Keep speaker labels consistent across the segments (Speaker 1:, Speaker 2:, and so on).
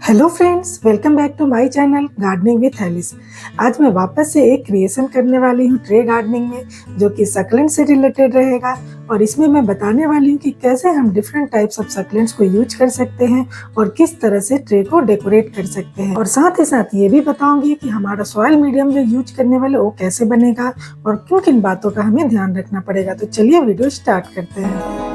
Speaker 1: Hello friends, welcome back to my channel gardening with Alice. आज मैं वापस से एक क्रिएशन करने वाली हूँ ट्रे गार्डनिंग में, जो कि सक्लेंट से रिलेटेड रहेगा। और इसमें मैं बताने वाली हूँ कि कैसे हम डिफरेंट टाइप्स ऑफ सक्लेंट्स को यूज कर सकते हैं और किस तरह से ट्रे को डेकोरेट कर सकते हैं। और साथ ही साथ ये भी बताऊंगी कि हमारा सॉइल मीडियम जो यूज करने वाले वो कैसे बनेगा और किन किन बातों का हमें ध्यान रखना पड़ेगा। तो चलिए वीडियो स्टार्ट करते हैं।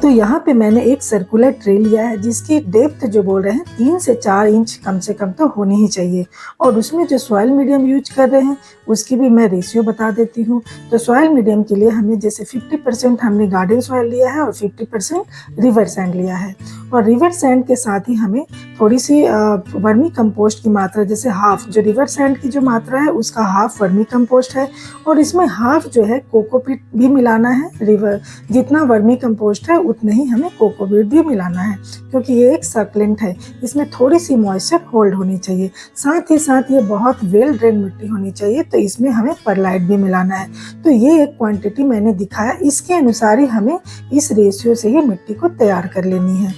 Speaker 1: तो यहाँ पे मैंने एक सर्कुलर ट्रे लिया है जिसकी डेप्थ जो बोल रहे हैं 3 से 4 इंच कम से कम तो होनी ही चाहिए। और उसमें जो सॉइल मीडियम यूज कर रहे हैं उसकी भी मैं रेशियो बता देती हूँ। तो सॉइल मीडियम के लिए हमें जैसे 50% हमने गार्डन सॉइल लिया है और 50% रिवर सैंड लिया है। और रिवर सैंड के साथ ही हमें थोड़ी सी वर्मी कंपोस्ट की मात्रा, जैसे हाफ जो रिवर सैंड की जो मात्रा है उसका हाफ वर्मी कंपोस्ट है। और इसमें हाफ जो है कोकोपीट भी मिलाना है। रिवर जितना वर्मी कंपोस्ट है उतने ही हमें कोकोपीट भी मिलाना है, क्योंकि ये एक सक्लेंट है, इसमें थोड़ी सी मॉइस्चर होल्ड होनी चाहिए। साथ ही साथ ये बहुत वेल ड्रेन मिट्टी होनी चाहिए, तो इसमें हमें परलाइट भी मिलाना है। तो ये एक क्वांटिटी मैंने दिखाया, इसके अनुसार ही हमें इस रेशियो से ही मिट्टी को तैयार कर लेनी है।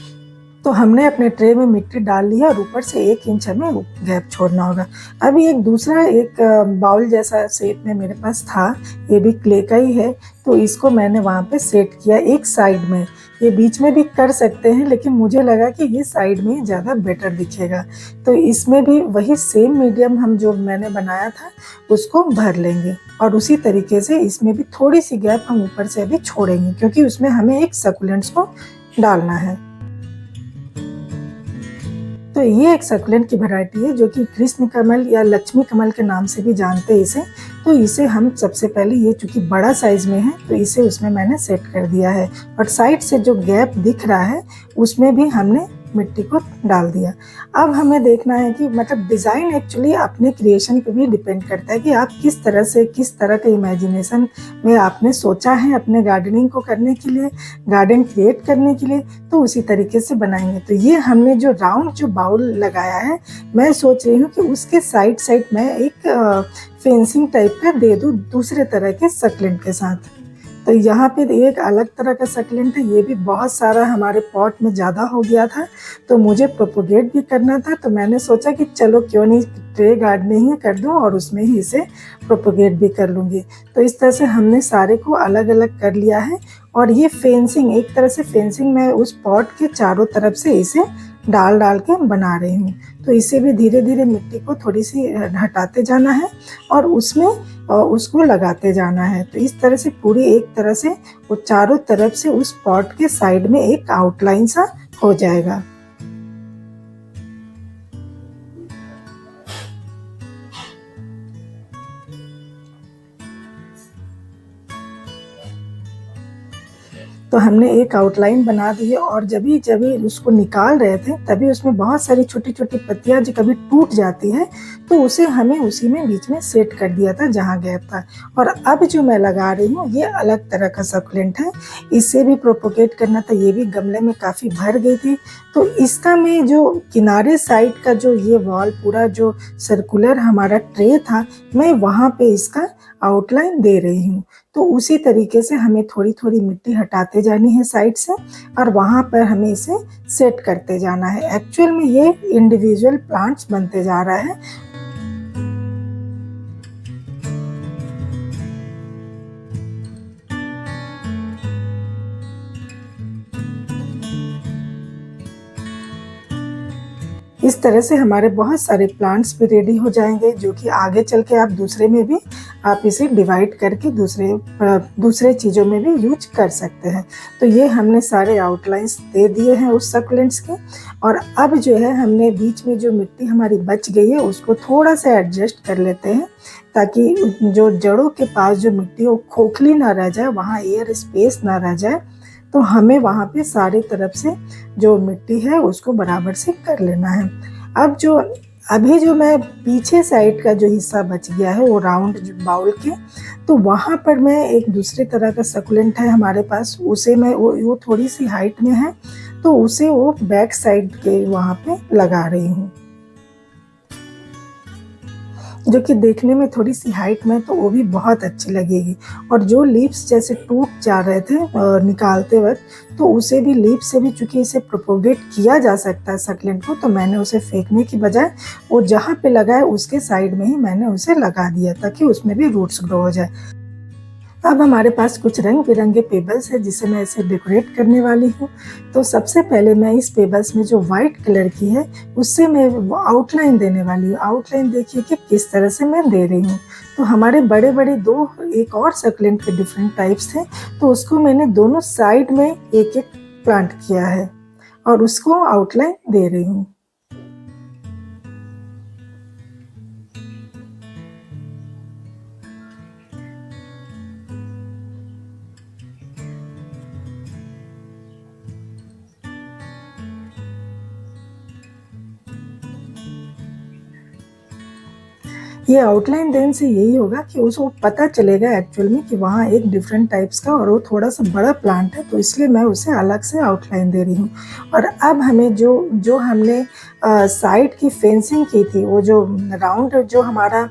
Speaker 1: तो हमने अपने ट्रे में मिट्टी डाल ली है और ऊपर से 1 इंच हमें गैप छोड़ना होगा। अभी एक दूसरा एक बाउल जैसा शेप में मेरे पास था, ये भी क्ले का ही है। तो इसको मैंने वहाँ पे सेट किया एक साइड में। ये बीच में भी कर सकते हैं, लेकिन मुझे लगा कि ये साइड में ज़्यादा बेटर दिखेगा। तो इसमें भी वही सेम मीडियम हम जो मैंने बनाया था उसको भर लेंगे। और उसी तरीके से इसमें भी थोड़ी सी गैप हम ऊपर से अभी छोड़ेंगे, क्योंकि उसमें हमें एक सकुलेंट्स को डालना है। तो ये एक सकुलेंट की वैरायटी है जो कि कृष्ण कमल या लक्ष्मी कमल के नाम से भी जानते हैं इसे। तो इसे हम सबसे पहले, ये चूंकि बड़ा साइज में है तो इसे उसमें मैंने सेट कर दिया है। और साइड से जो गैप दिख रहा है उसमें भी हमने मिट्टी को डाल दिया। अब हमें देखना है कि मतलब डिज़ाइन एक्चुअली अपने क्रिएशन पे भी डिपेंड करता है कि आप किस तरह से, किस तरह के इमेजिनेशन में आपने सोचा है अपने गार्डनिंग को करने के लिए, गार्डन क्रिएट करने के लिए, तो उसी तरीके से बनाएंगे। तो ये हमने जो राउंड जो बाउल लगाया है, मैं सोच रही हूँ कि उसके साइड साइड में एक फेंसिंग टाइप का दे दूँ दूसरे तरह के सक्लेंट के साथ। तो यहाँ पे एक अलग तरह का सक्लेंट है, ये भी बहुत सारा हमारे पॉट में ज़्यादा हो गया था, तो मुझे प्रोपोगेट भी करना था। तो मैंने सोचा कि चलो क्यों नहीं ट्रे गार्डनिंग ही कर दूँ और उसमें ही इसे प्रोपोगेट भी कर लूँगी। तो इस तरह से हमने सारे को अलग अलग कर लिया है। और ये फेंसिंग, एक तरह से फेंसिंग मैं उस पॉट के चारों तरफ से इसे डाल डाल के बना रही हूँ। तो इसे भी धीरे धीरे मिट्टी को थोड़ी सी हटाते जाना है और उसमें उसको लगाते जाना है। तो इस तरह से पूरी एक तरह से वो चारों तरफ से उस पॉट के साइड में एक आउटलाइन सा हो जाएगा। तो हमने एक आउटलाइन बना दी है। और जब भी उसको निकाल रहे थे तभी उसमें बहुत सारी छोटी छोटी पत्तियां जो कभी टूट जाती है, तो उसे हमें उसी में बीच में सेट कर दिया था जहाँ गैप था। और अब जो मैं लगा रही हूँ ये अलग तरह का सकुलेंट है, इसे भी प्रोपोगेट करना था। ये भी गमले में काफ़ी भर गई थी, तो इसका मैं जो किनारे साइड का जो ये वॉल पूरा जो सर्कुलर हमारा ट्रे था, मैं वहाँ पे इसका आउटलाइन दे रही हूँ। तो उसी तरीके से हमें थोड़ी थोड़ी मिट्टी हटाते जानी है साइड से और वहाँ पर हमें इसे सेट करते जाना है। एक्चुअल में ये इंडिविजुअल प्लांट्स बनते जा रहा है। इस तरह से हमारे बहुत सारे प्लांट्स भी रेडी हो जाएंगे, जो कि आगे चल के आप दूसरे में भी आप इसे डिवाइड करके दूसरे चीज़ों में भी यूज कर सकते हैं। तो ये हमने सारे आउटलाइंस दे दिए हैं उस सकुलेंट्स के। और अब जो है हमने बीच में जो मिट्टी हमारी बच गई है उसको थोड़ा सा एडजस्ट कर लेते हैं, ताकि जो जड़ों के पास जो मिट्टी वो खोखली ना रह जाए, वहाँ एयर स्पेस ना रह जाए। तो हमें वहाँ पे सारी तरफ से जो मिट्टी है उसको बराबर से कर लेना है। अब जो मैं पीछे साइड का जो हिस्सा बच गया है वो राउंड बाउल के, तो वहाँ पर मैं एक दूसरे तरह का सकुलेंट है हमारे पास, उसे मैं वो थोड़ी सी हाइट में है, तो उसे वो बैक साइड के वहाँ पे लगा रही हूँ। जो कि देखने में थोड़ी सी हाइट में तो वो भी बहुत अच्छी लगेगी। और जो लीव्स जैसे टूट जा रहे थे निकालते वक्त, तो उसे भी लीव्स से भी चूंकि इसे प्रोपोगेट किया जा सकता है सक्लेंट को, तो मैंने उसे फेंकने की बजाय वो जहाँ पे लगा है उसके साइड में ही मैंने उसे लगा दिया ताकि उसमें भी रूट्स ग्रो हो जाए। अब हमारे पास कुछ रंग बिरंगे पेबल्स है जिसे मैं इसे डेकोरेट करने वाली हूँ। तो सबसे पहले मैं इस पेबल्स में जो वाइट कलर की है उससे मैं आउटलाइन देने वाली हूँ। आउटलाइन देखिए कि किस तरह से मैं दे रही हूँ। तो हमारे बड़े बड़े दो एक और सक्लेंट के डिफरेंट टाइप्स थे, तो उसको मैंने दोनों साइड में एक एक प्लांट किया है और उसको आउटलाइन दे रही हूँ। ये आउटलाइन देने से यही होगा कि उसको पता चलेगा एक्चुअल में कि वहाँ एक डिफरेंट टाइप्स का और वो थोड़ा सा बड़ा प्लांट है, तो इसलिए मैं उसे अलग से आउटलाइन दे रही हूँ। और अब हमें जो हमने साइड की फेंसिंग की थी, वो जो राउंड जो हमारा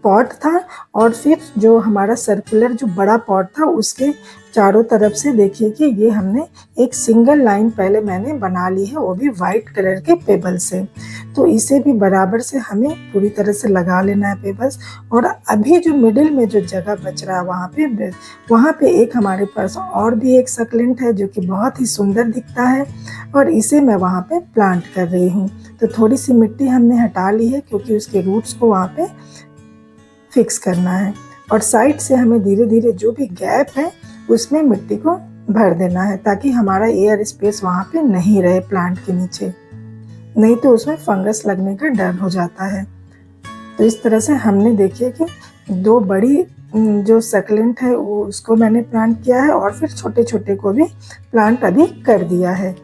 Speaker 1: पॉट था और फिर जो हमारा सर्कुलर जो बड़ा पॉट था उसके चारों तरफ से देखिए कि ये हमने एक सिंगल लाइन पहले मैंने बना ली है, वो भी वाइट कलर के पेबल से। तो इसे भी बराबर से हमें पूरी तरह से लगा लेना है पेबल्स। और अभी जो मिडिल में जो जगह बच रहा है वहाँ पे एक हमारे पास और भी एक सक्लेंट है जो कि बहुत ही सुंदर दिखता है और इसे मैं वहाँ पे प्लांट कर रही हूँ। तो थोड़ी सी मिट्टी हमने हटा ली है क्योंकि उसके रूट्स को वहाँ पे फिक्स करना है। और साइड से हमें धीरे धीरे जो भी गैप है उसमें मिट्टी को भर देना है ताकि हमारा एयर स्पेस वहाँ पे नहीं रहे प्लांट के नीचे, नहीं तो उसमें फंगस लगने का डर हो जाता है। तो इस तरह से हमने देखिए कि दो बड़ी जो सक्लेंट है वो उसको मैंने प्लांट किया है और फिर छोटे छोटे को भी प्लांट अभी कर दिया है।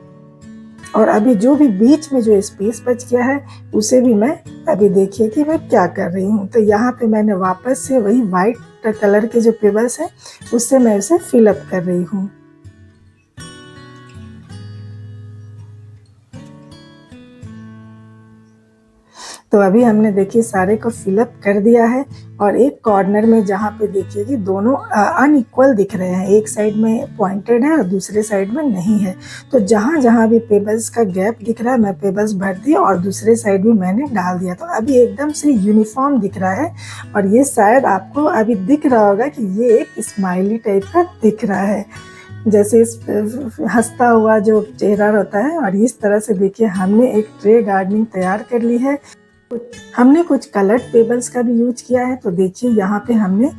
Speaker 1: और अभी जो भी बीच में जो स्पेस बच गया है उसे भी मैं अभी देखिए कि मैं क्या कर रही हूँ। तो यहाँ पे मैंने वापस से वही वाइट कलर के जो पेबल्स हैं उससे मैं उसे फिलअप कर रही हूँ। तो अभी हमने देखिए सारे को फिलअप कर दिया है और एक कॉर्नर में जहाँ पे देखिए कि दोनों अनइक्वल दिख रहे हैं, एक साइड में पॉइंटेड है और दूसरे साइड में नहीं है। तो जहाँ जहाँ भी पेबल्स का गैप दिख रहा है मैं पेबल्स भर दिया और दूसरे साइड भी मैंने डाल दिया। तो अभी एकदम से यूनिफॉर्म दिख रहा है और ये शायद आपको अभी दिख रहा होगा कि ये एक स्माइली टाइप का दिख रहा है, जैसे हंसता हुआ जो चेहरा होता है। और इस तरह से देखिए हमने एक ट्रे गार्डनिंग तैयार कर ली है। हमने कुछ कलर्ड पेबल्स का भी यूज किया है। तो देखिए यहाँ पे हमने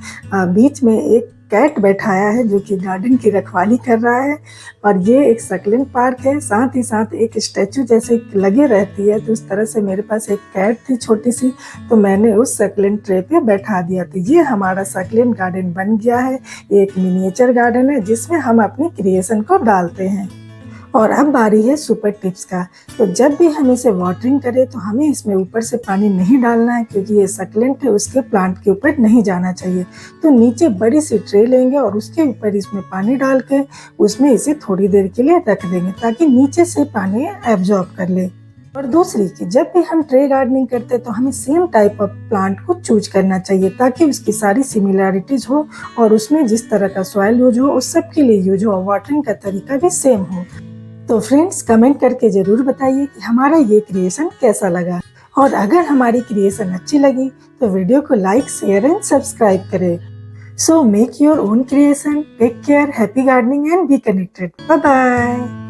Speaker 1: बीच में एक कैट बैठाया है जो कि गार्डन की रखवाली कर रहा है और ये एक सक्लेंट पार्क है, साथ ही साथ एक स्टैचू जैसे लगे रहती है। तो उस तरह से मेरे पास एक कैट थी छोटी सी, तो मैंने उस सक्लेंट ट्रे पे बैठा दिया। तो ये हमारा सक्लेंट गार्डन बन गया है। एक मिनिएचर गार्डन है जिसमें हम अपनी क्रिएशन को डालते हैं। और अब बारी है सुपर टिप्स का। तो जब भी हम इसे वाटरिंग करें तो हमें इसमें ऊपर से पानी नहीं डालना है क्योंकि ये सक्लेंट है, उसके प्लांट के ऊपर नहीं जाना चाहिए। तो नीचे बड़ी सी ट्रे लेंगे और उसके ऊपर इसमें पानी डाल के उसमें इसे थोड़ी देर के लिए रख देंगे ताकि नीचे से पानी एब्जॉर्ब कर ले। और दूसरी कि जब भी हम ट्रे गार्डनिंग करते हैं तो हमें सेम टाइप ऑफ प्लांट को चूज करना चाहिए ताकि उसकी सारी सिमिलैरिटीज हो और उसमें जिस तरह का सॉइल यूज हो उस सब के लिए यूज हो और वाटरिंग का तरीका भी सेम हो। तो फ्रेंड्स कमेंट करके ज़रूर बताइए कि हमारा ये क्रिएशन कैसा लगा और अगर हमारी क्रिएशन अच्छी लगी तो वीडियो को लाइक, शेयर एंड सब्सक्राइब करें। So make your own creation, take care, happy gardening and be connected. Bye bye.